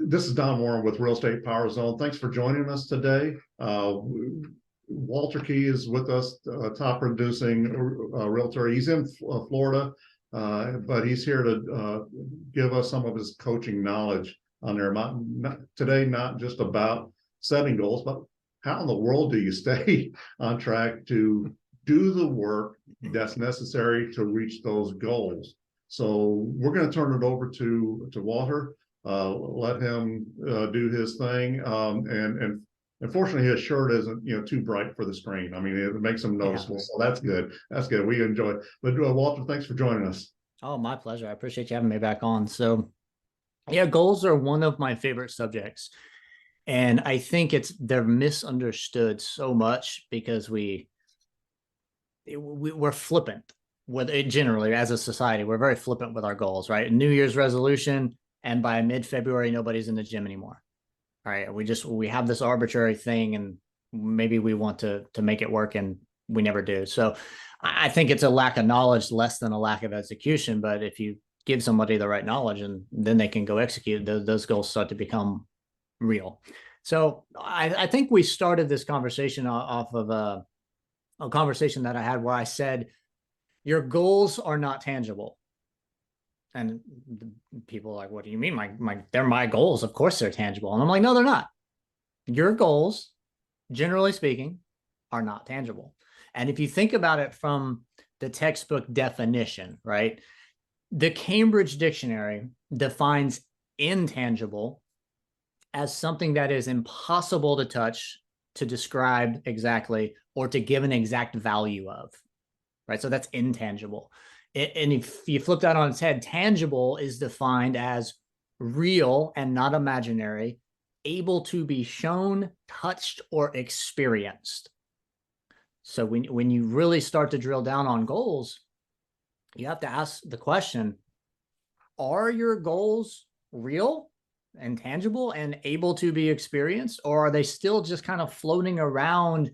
This is Don Warren with Real Estate Power Zone. Thanks for joining us today. Walter Key is with us, top producing realtor. He's in Florida, but he's here to give us some of his coaching knowledge on there. Today, not just about setting goals, but how in the world do you stay on track to do the work that's necessary to reach those goals? So we're going to turn it over to Walter. Let him do his thing. And unfortunately, his shirt isn't too bright for the screen. I mean, it makes him noticeable. Yeah. So that's good. That's good. We enjoy it. But Walter, thanks for joining us. Oh, my pleasure. I appreciate you having me back on. So yeah, goals are one of my favorite subjects. And I think they're misunderstood so much because we're flippant with it generally as a society. We're very flippant with our goals, right? New Year's resolution. And by mid-February, nobody's in the gym anymore. All right. We have this arbitrary thing and maybe we want to make it work and we never do. So I think it's a lack of knowledge less than a lack of execution. But if you give somebody the right knowledge and then they can go execute, those goals start to become real. So I think we started this conversation off of a conversation that I had where I said, your goals are not tangible. And people are like, what do you mean? They're my goals. Of course they're tangible. And I'm like, no, they're not. Your goals, generally speaking, are not tangible. And if you think about it from the textbook definition, right? The Cambridge Dictionary defines intangible as something that is impossible to touch, to describe exactly, or to give an exact value of, right? So that's intangible. And if you flip that on its head, tangible is defined as real and not imaginary, able to be shown, touched, or experienced. So when you really start to drill down on goals, you have to ask the question, are your goals real and tangible and able to be experienced? Or are they still just kind of floating around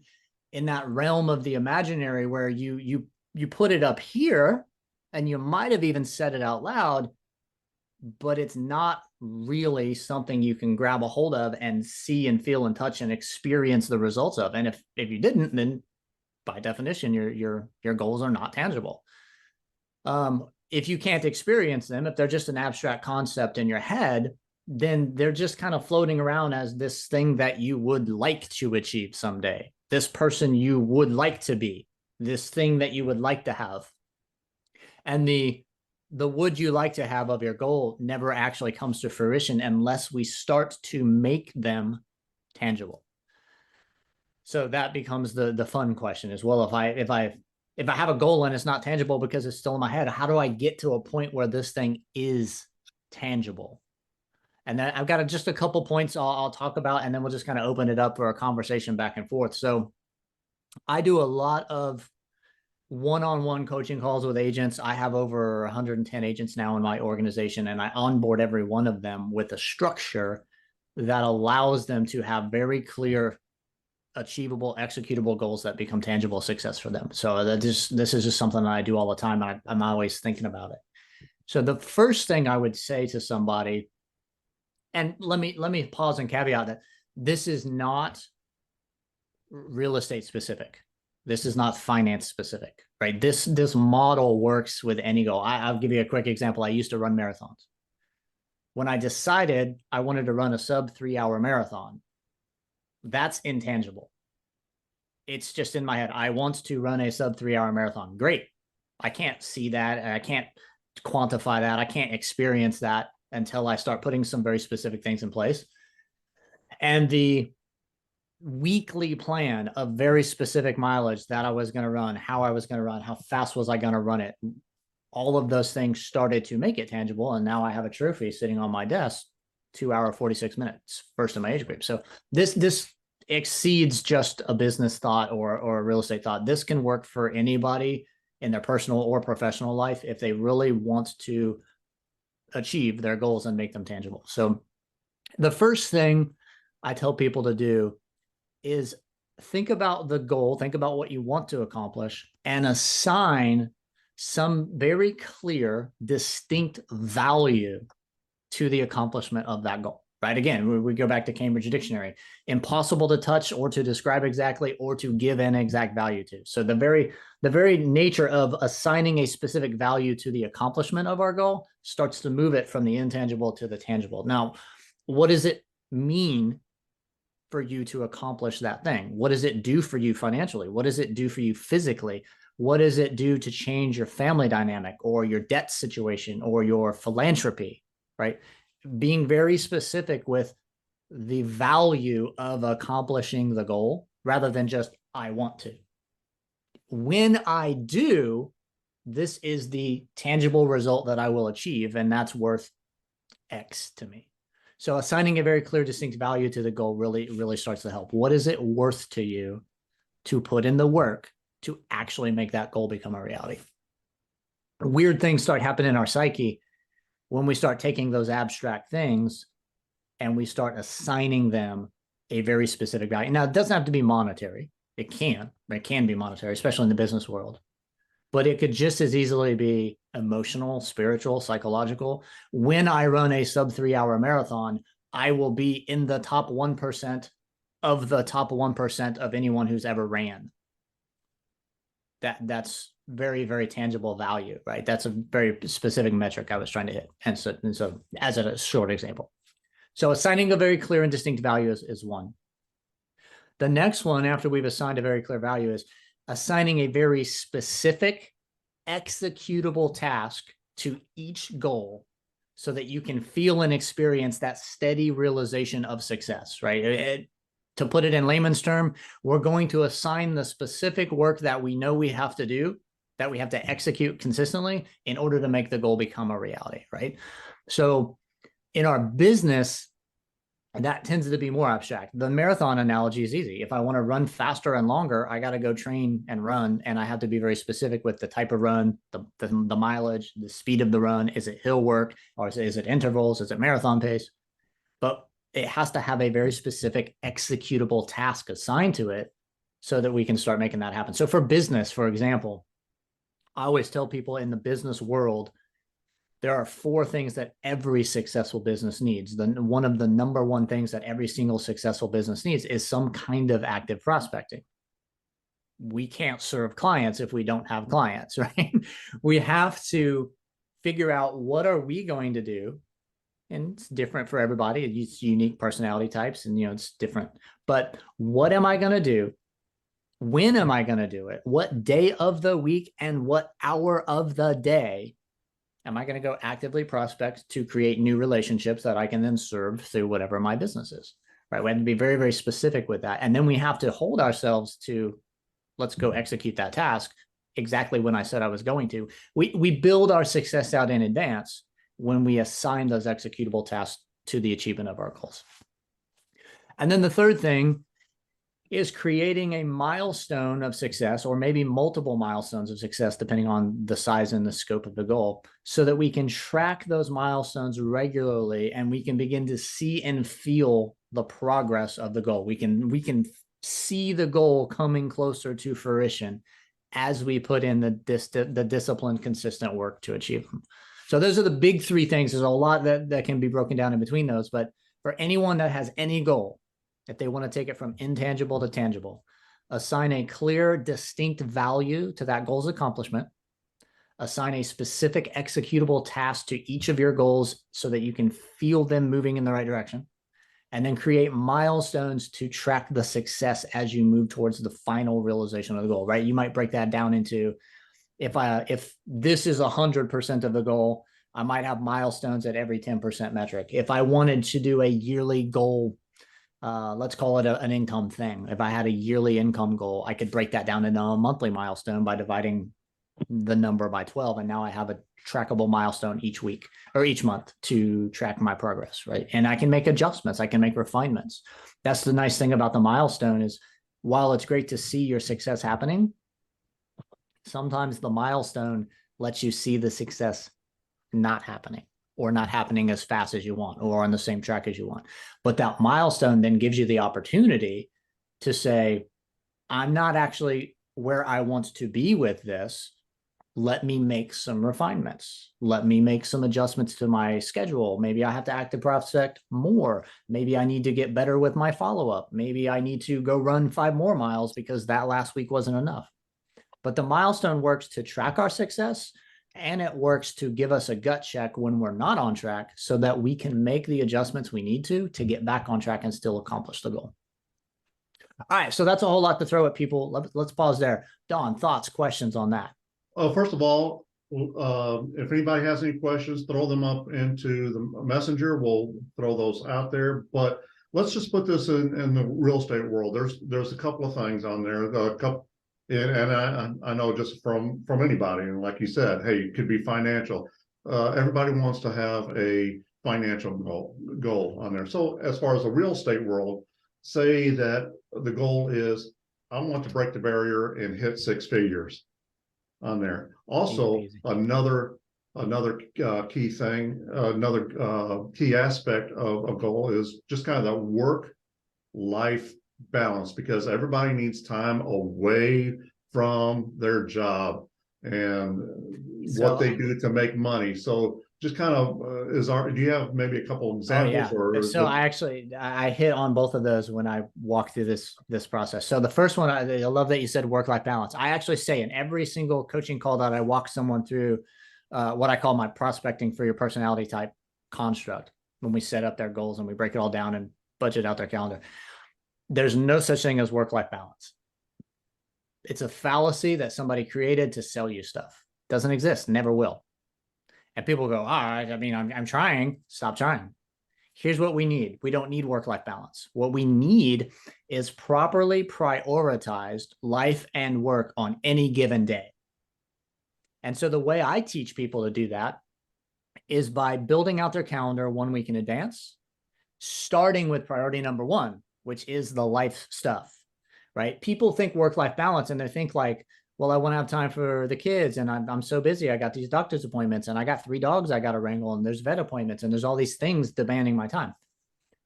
in that realm of the imaginary where you put it up here, and you might have even said it out loud, but it's not really something you can grab a hold of and see and feel and touch and experience the results of. And if you didn't, then by definition, your goals are not tangible. If you can't experience them, if they're just an abstract concept in your head, then they're just kind of floating around as this thing that you would like to achieve someday, this person you would like to be, this thing that you would like to have. And the would you like to have of your goal never actually comes to fruition unless we start to make them tangible. So that becomes the fun question as well. If I have a goal and it's not tangible because it's still in my head, how do I get to a point where this thing is tangible? And then I've got just a couple points I'll talk about, and then we'll just kind of open it up for a conversation back and forth. So I do a lot of one-on-one coaching calls with agents. I have over 110 agents now in my organization, and I onboard every one of them with a structure that allows them to have very clear, achievable, executable goals that become tangible success for them. So this is just something that I do all the time. I'm always thinking about it. So the first thing I would say to somebody, and let me pause and caveat that this is not real estate specific. This is not finance specific, right? This model works with any goal. I'll give you a quick example. I used to run marathons. When I decided I wanted to run a sub 3-hour marathon, that's intangible. It's just in my head. I want to run a sub 3-hour marathon. Great. I can't see that. I can't quantify that. I can't experience that until I start putting some very specific things in place. And the weekly plan of very specific mileage that I was going to run, how I was going to run, how fast was I going to run it. All of those things started to make it tangible. And now I have a trophy sitting on my desk, 2 hour, 46 minutes, first in my age group. So this exceeds just a business thought or a real estate thought. This can work for anybody in their personal or professional life if they really want to achieve their goals and make them tangible. So the first thing I tell people to do is think about the goal, think about what you want to accomplish, and assign some very clear, distinct value to the accomplishment of that goal, right? Again, we go back to Cambridge Dictionary, impossible to touch or to describe exactly or to give an exact value to. So the very nature of assigning a specific value to the accomplishment of our goal starts to move it from the intangible to the tangible. Now, what does it mean for you to accomplish that thing? What does it do for you financially? What does it do for you physically? What does it do to change your family dynamic or your debt situation or your philanthropy, right? Being very specific with the value of accomplishing the goal rather than just, I want to. When I do, this is the tangible result that I will achieve, and that's worth X to me. So assigning a very clear, distinct value to the goal really starts to help. What is it worth to you to put in the work to actually make that goal become a reality? Weird things start happening in our psyche when we start taking those abstract things and we start assigning them a very specific value. Now, it doesn't have to be monetary. It can be monetary, especially in the business world. But it could just as easily be emotional, spiritual, psychological. When I run a sub 3-hour marathon, I will be in the top 1% of the top 1% of anyone who's ever ran. That's very, very tangible value, right? That's a very specific metric I was trying to hit. And so as a short example. So assigning a very clear and distinct value is one. The next one, after we've assigned a very clear value, is assigning a very specific executable task to each goal so that you can feel and experience that steady realization of success, right? To put it in layman's term, we're going to assign the specific work that we know we have to do, that we have to execute consistently in order to make the goal become a reality, right? So in our business, that tends to be more abstract. The marathon analogy is easy. If I want to run faster and longer, I got to go train and run, and I have to be very specific with the type of run, the mileage, the speed of the run. Is it hill work, or is it intervals? Is it marathon pace? But it has to have a very specific executable task assigned to it so that we can start making that happen. So for business, for example, I always tell people in the business world, there are 4 things that every successful business needs. One of the number one things that every single successful business needs is some kind of active prospecting. We can't serve clients if we don't have clients, right? We have to figure out what are we going to do. And it's different for everybody. It's unique personality types and, it's different. But what am I going to do? When am I going to do it? What day of the week and what hour of the day am I going to go actively prospect to create new relationships that I can then serve through whatever my business is, right? We have to be very, very specific with that. And then we have to hold ourselves to, let's go execute that task exactly when I said I was going to. We build our success out in advance when we assign those executable tasks to the achievement of our goals. And then the third thing is creating a milestone of success, or maybe multiple milestones of success, depending on the size and the scope of the goal, so that we can track those milestones regularly and we can begin to see and feel the progress of the goal. We can see the goal coming closer to fruition as we put in the disciplined, consistent work to achieve them. So those are the big 3 things. There's a lot that can be broken down in between those, but for anyone that has any goal, if they want to take it from intangible to tangible, assign a clear, distinct value to that goal's accomplishment, assign a specific executable task to each of your goals so that you can feel them moving in the right direction, and then create milestones to track the success as you move towards the final realization of the goal, right? You might break that down into, if this is 100% of the goal, I might have milestones at every 10% metric. If I wanted to do a yearly goal, let's call it an income thing. If I had a yearly income goal, I could break that down into a monthly milestone by dividing the number by 12. And now I have a trackable milestone each week or each month to track my progress, right? And I can make adjustments. I can make refinements. That's the nice thing about the milestone is, while it's great to see your success happening, sometimes the milestone lets you see the success not happening, or not happening as fast as you want, or on the same track as you want. But that milestone then gives you the opportunity to say, I'm not actually where I want to be with this, Let me make some refinements. Let me make some adjustments to my schedule. Maybe I have to active prospect more. Maybe I need to get better with my follow-up. Maybe I need to go run 5 more miles because that last week wasn't enough. But the milestone works to track our success, and it works to give us a gut check when we're not on track so that we can make the adjustments we need to get back on track and still accomplish the goal. All right, so that's a whole lot to throw at people. Let's pause there. Don, thoughts, questions on that? First of all, if anybody has any questions, throw them up into the messenger. We'll throw those out there. But let's just put this in the real estate world. There's a couple of things on there. A couple, and I know just from anybody, and like you said, hey, it could be financial. Everybody wants to have a financial goal on there. So as far as the real estate world, say that the goal is I want to break the barrier and hit 6 figures on there. Also, Easy. another key thing, another key aspect of goal is just kind of the work-life balance, because everybody needs time away from their job and what they do to make money. So just kind of do you have maybe a couple examples? Or so I hit on both of those when I walk through this process. So the first one, I love that you said work-life balance. I actually say in every single coaching call that I walk someone through what I call my prospecting for your personality type construct, when we set up their goals and we break it all down and budget out their calendar. There's no such thing as work-life balance. It's a fallacy that somebody created to sell you stuff. Doesn't exist, never will. And people go, all right, I mean, I'm trying. Stop trying. Here's what we need. We don't need work-life balance. What we need is properly prioritized life and work on any given day. And so the way I teach people to do that is by building out their calendar 1 week in advance, starting with priority number 1, which is the life stuff, right? People think work-life balance and they think like, well, I want to have time for the kids and I'm so busy. I got these doctor's appointments and I got 3 dogs I got to wrangle and there's vet appointments and there's all these things demanding my time.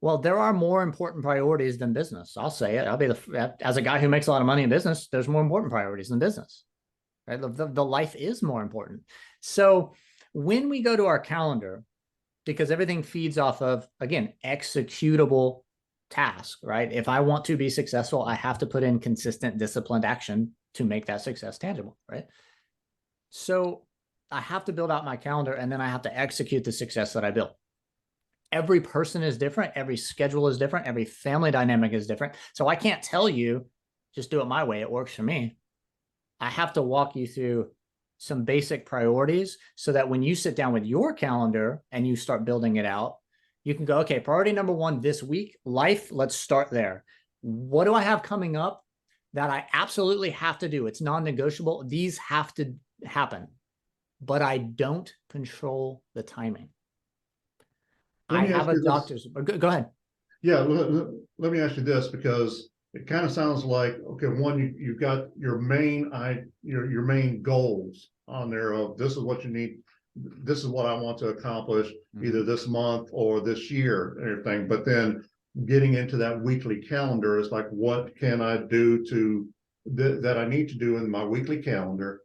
Well, there are more important priorities than business. I'll say it. I'll be as a guy who makes a lot of money in business, there's more important priorities than business, right? The life is more important. So when we go to our calendar, because everything feeds off of, again, executable task, right? If I want to be successful, I have to put in consistent, disciplined action to make that success tangible, right? So I have to build out my calendar and then I have to execute the success that I built. Every person is different. Every schedule is different. Every family dynamic is different. So I can't tell you, just do it my way. It works for me. I have to walk you through some basic priorities so that when you sit down with your calendar and you start building it out, you can go, okay, priority number 1 this week, life, let's start there. What do I have coming up that I absolutely have to do? It's non-negotiable. These have to happen, but I don't control the timing. I have a doctor's, go ahead. Yeah, let me ask you this, because it kind of sounds like, okay, one, you've got your main goals on there of this is what you need. This is what I want to accomplish either this month or this year and everything. But then getting into that weekly calendar is like, what can I do that I need to do in my weekly calendar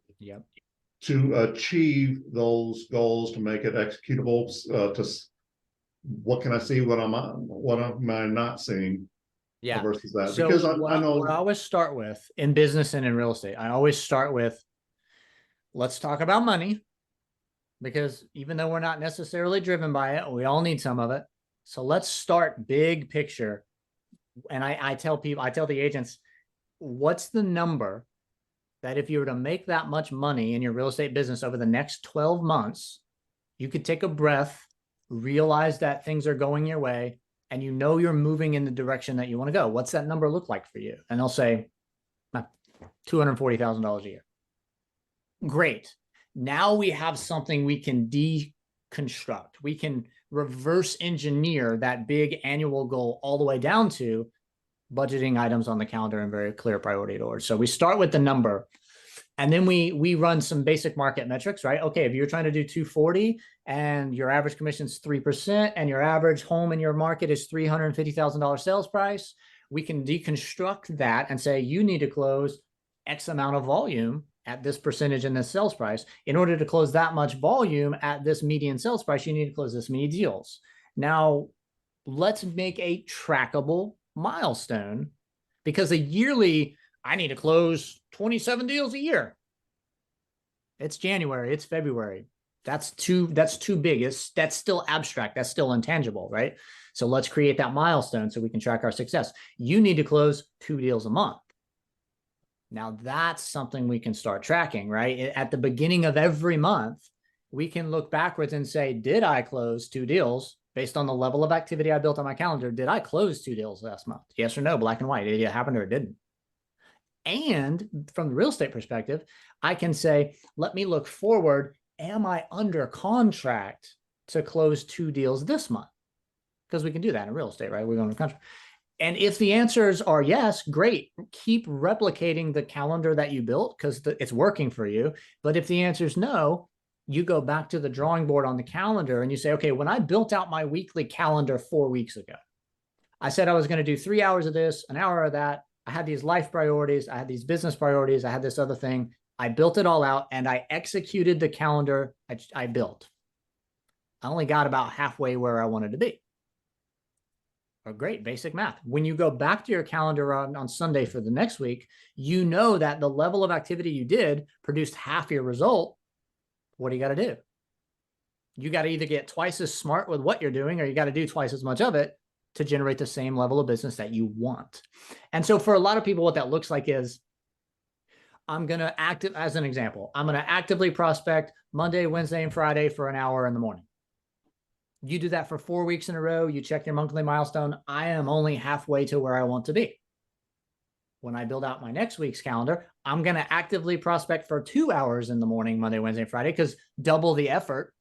to achieve those goals, to make it executable, what can I see, what am I not seeing? Versus that. So because I know what I always start with in business and in real estate, I always start with, let's talk about money, because even though we're not necessarily driven by it, we all need some of it. So let's start big picture. And I tell the agents, what's the number that if you were to make that much money in your real estate business over the next 12 months, you could take a breath, realize that things are going your way, and you know you're moving in the direction that you want to go. What's that number look like for you? And they'll say, $240,000 a year. Great. Now we have something we can deconstruct. We can reverse engineer that big annual goal all the way down to budgeting items on the calendar and very clear priority order. So we start with the number, and then we run some basic market metrics, right? Okay, if you're trying to do 240 and your average commission is 3% and your average home in your market is $350,000 sales price, we can deconstruct that and say, you need to close X amount of volume at this percentage in this sales price. In order to close that much volume at this median sales price, you need to close this many deals. Now, let's make a trackable milestone, because a yearly, I need to close 27 deals a year. It's January, it's February. That's too big. That's still abstract. That's still intangible, right? So let's create that milestone so we can track our success. You need to close 2 deals a month. Now that's something we can start tracking, right? At the beginning of every month, we can look backwards and say, did I close 2 deals based on the level of activity I built on my calendar? Did I close 2 deals last month? Yes or no, black and white. Did it happen or it didn't? And from the real estate perspective, I can say, let me look forward. Am I under contract to close 2 deals this month? Because we can do that in real estate, right? We're going to contract. And if the answers are yes, great. Keep replicating the calendar that you built because it's working for you. But if the answer is no, you go back to the drawing board on the calendar and you say, okay, when I built out my weekly calendar 4 weeks ago, I said I was going to do 3 hours of this, an hour of that. I had these life priorities. I had these business priorities. I had this other thing. I built it all out and I executed the calendar I built. I only got about halfway where I wanted to be. Oh, great, basic math. When you go back to your calendar on Sunday for the next week, you know that the level of activity you did produced half your result. What do you got to do? You got to either get twice as smart with what you're doing, or you got to do twice as much of it to generate the same level of business that you want. And so for a lot of people, what that looks like is, I'm going to as an example, I'm going to actively prospect Monday, Wednesday, and Friday for an hour in the morning. You do that for 4 weeks in a row. You check your monthly milestone. I am only halfway to where I want to be. When I build out my next week's calendar, I'm going to actively prospect for 2 hours in the morning, Monday, Wednesday, and Friday, because double the effort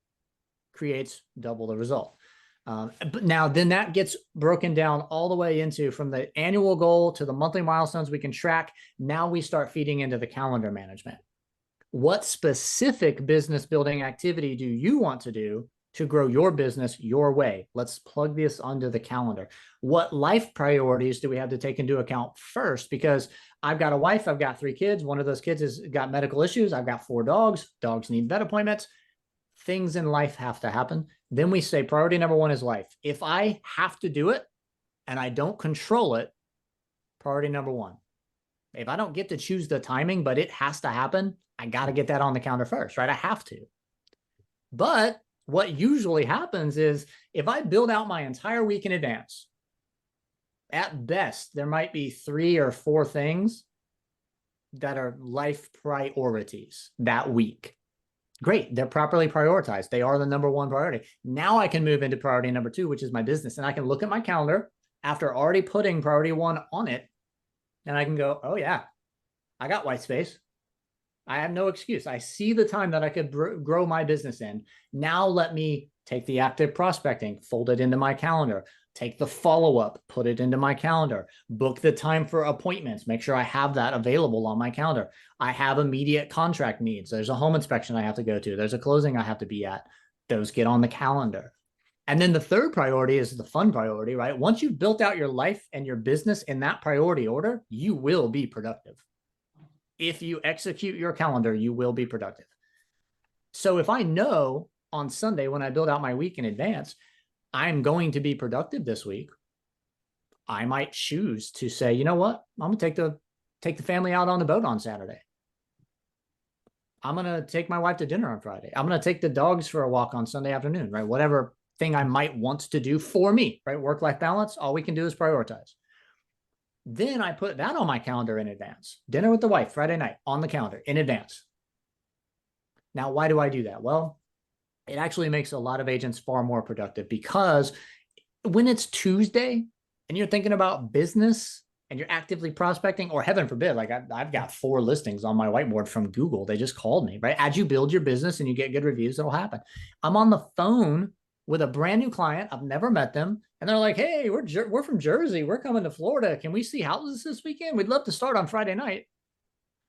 creates double the result. But now then that gets broken down all the way into, from the annual goal to the monthly milestones we can track. Now we start feeding into the calendar management. What specific business building activity do you want to do to grow your business your way? Let's plug this onto the calendar. What life priorities do we have to take into account first? Because I've got a wife, I've got 3 kids. One of those kids has got medical issues. I've got 4 dogs. Dogs need vet appointments. Things in life have to happen. Then we say priority number 1 is life. If I have to do it and I don't control it, priority number 1. If I don't get to choose the timing, but it has to happen, I got to get that on the calendar first, right? I have to. But what usually happens is, if I build out my entire week in advance, at best, there might be 3 or 4 things that are life priorities that week. Great, they're properly prioritized. They are the number 1 priority. Now I can move into priority number 2, which is my business. And I can look at my calendar after already putting priority 1 on it. And I can go, oh yeah, I got white space. I have no excuse. I see the time that I could grow my business in. Now let me take the active prospecting, fold it into my calendar, take the follow-up, put it into my calendar, book the time for appointments, make sure I have that available on my calendar. I have immediate contract needs. There's a home inspection I have to go to. There's a closing I have to be at. Those get on the calendar. And then the third priority is the fun priority, right? Once you've built out your life and your business in that priority order, you will be productive. If you execute your calendar, you will be productive. So if I know on Sunday, when I build out my week in advance, I'm going to be productive this week, I might choose to say, you know what? I'm going to take the family out on the boat on Saturday. I'm going to take my wife to dinner on Friday. I'm going to take the dogs for a walk on Sunday afternoon, right? Whatever thing I might want to do for me, right? Work-life balance. All we can do is prioritize. Then I put that on my calendar in advance. Dinner with the wife, Friday night, on the calendar in advance. Now, why do I do that? Well, it actually makes a lot of agents far more productive, because when it's Tuesday and you're thinking about business and you're actively prospecting, or heaven forbid, like I've got 4 listings on my whiteboard from Google. They just called me, right? As you build your business and you get good reviews, it'll happen. I'm on the phone with a brand new client. I've never met them. And they're like, hey, we're from Jersey. We're coming to Florida. Can we see houses this weekend? We'd love to start on Friday night.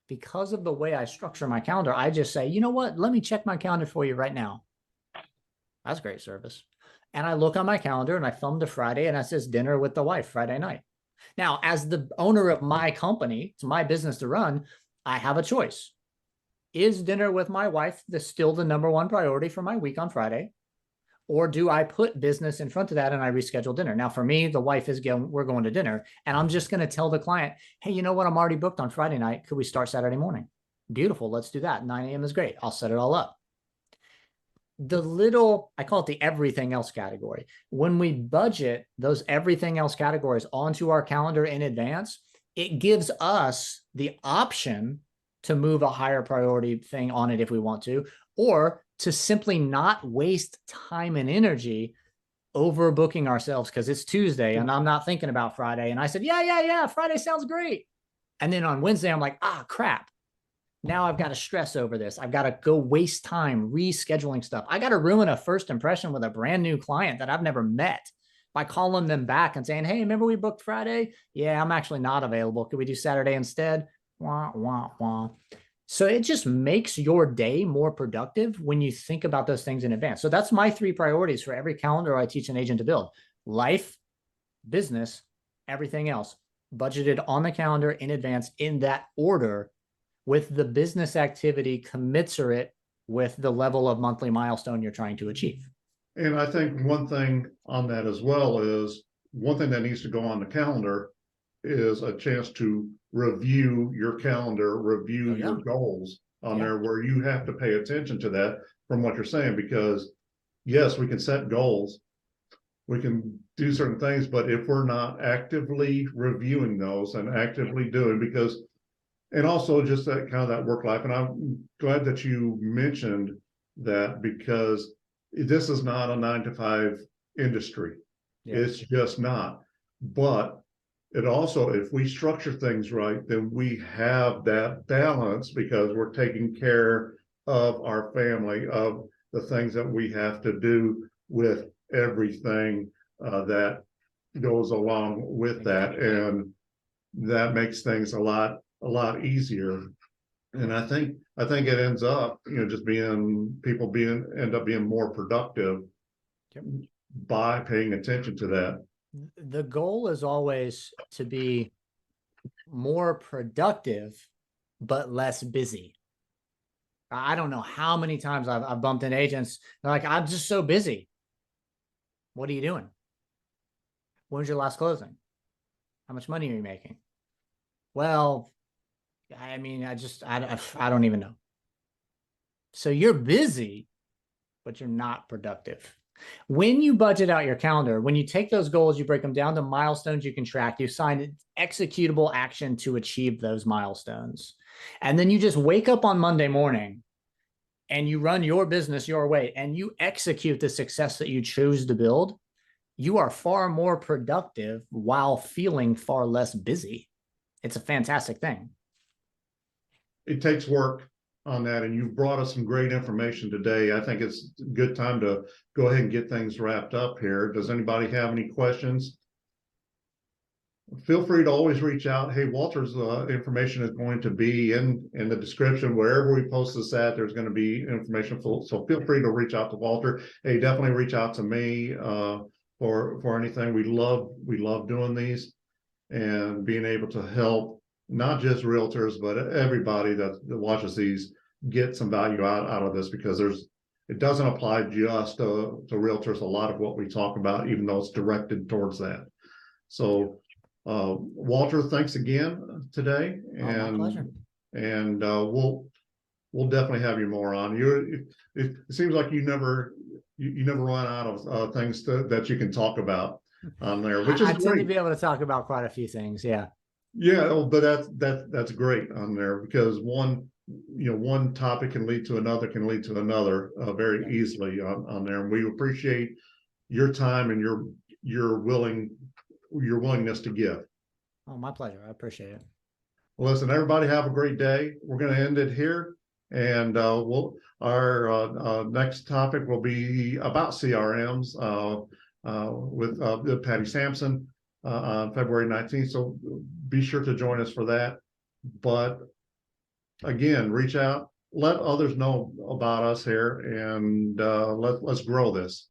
Because of the way I structure my calendar, I just say, you know what? Let me check my calendar for you right now. That's great service. And I look on my calendar and I thumb to Friday and it says dinner with the wife Friday night. Now, as the owner of my company, it's my business to run, I have a choice. is dinner with my wife still the number one priority for my week on Friday? Or do I put business in front of that and I reschedule dinner? Now, for me, the wife is going, we're going to dinner, and I'm just going to tell the client, hey, you know what? I'm already booked on Friday night. Could we start Saturday morning? Beautiful. Let's do that. 9 a.m. is great. I'll set it all up. The little, I call it the everything else category. When we budget those everything else categories onto our calendar in advance, it gives us the option to move a higher priority thing on it if we want to, or to simply not waste time and energy overbooking ourselves because it's Tuesday and I'm not thinking about Friday. And I said, yeah, Friday sounds great. And then on Wednesday, I'm like, crap. Now I've got to stress over this. I've got to go waste time rescheduling stuff. I got to ruin a first impression with a brand new client that I've never met by calling them back and saying, hey, remember we booked Friday? Yeah, I'm actually not available. Could we do Saturday instead? Wah, wah, wah. So it just makes your day more productive when you think about those things in advance. So that's my 3 priorities for every calendar I teach an agent to build: life, business, everything else, budgeted on the calendar in advance in that order, with the business activity commensurate with the level of monthly milestone you're trying to achieve. And I think one thing on that as well is, one thing that needs to go on the calendar is a chance to review your calendar, review your goals on there, where you have to pay attention to that from what you're saying, because yes, we can set goals, we can do certain things, but if we're not actively reviewing those and actively doing, because, and also just that kind of that work life. And I'm glad that you mentioned that, because this is not a 9 to 5 industry. It's just not. But it also, if we structure things right, then we have that balance, because we're taking care of our family, of the things that we have to do with everything that goes along with that. And that makes things a lot easier. And I think it ends up, just being, people end up being more productive by paying attention to that. The goal is always to be more productive, but less busy. I don't know how many times I've bumped in agents. They're like, I'm just so busy. What are you doing? When's your last closing? How much money are you making? Well, I mean, I don't even know. So you're busy, but you're not productive. When you budget out your calendar, when you take those goals, you break them down to milestones you can track, you sign executable action to achieve those milestones. And then you just wake up on Monday morning and you run your business your way and you execute the success that you choose to build. You are far more productive while feeling far less busy. It's a fantastic thing. It takes work on that, and you've brought us some great information today. I think it's a good time to go ahead and get things wrapped up here. Does anybody have any questions? Feel free to always reach out. Hey, Walter's information is going to be in the description. Wherever we post this at, there's going to be information. So feel free to reach out to Walter. Hey, definitely reach out to me for anything. We love doing these and being able to help not just realtors, but everybody that watches these get some value out of this, because it doesn't apply just to realtors. A lot of what we talk about, even though it's directed towards that. So Walter, thanks again today. My pleasure. And we'll definitely have you more on. It seems like you never run out of things that you can talk about on there, which is I great. tend to be able to talk about quite a few things. Yeah. Yeah, but that's great on there, because one topic can lead to another very easily on there. And we appreciate your time and your willingness to give. Oh, my pleasure. I appreciate it. Well, listen, everybody have a great day. We're going to end it here, and our next topic will be about CRMs with Patty Sampson on February 19th. So be sure to join us for that. But again, reach out, let others know about us here, and let's grow this.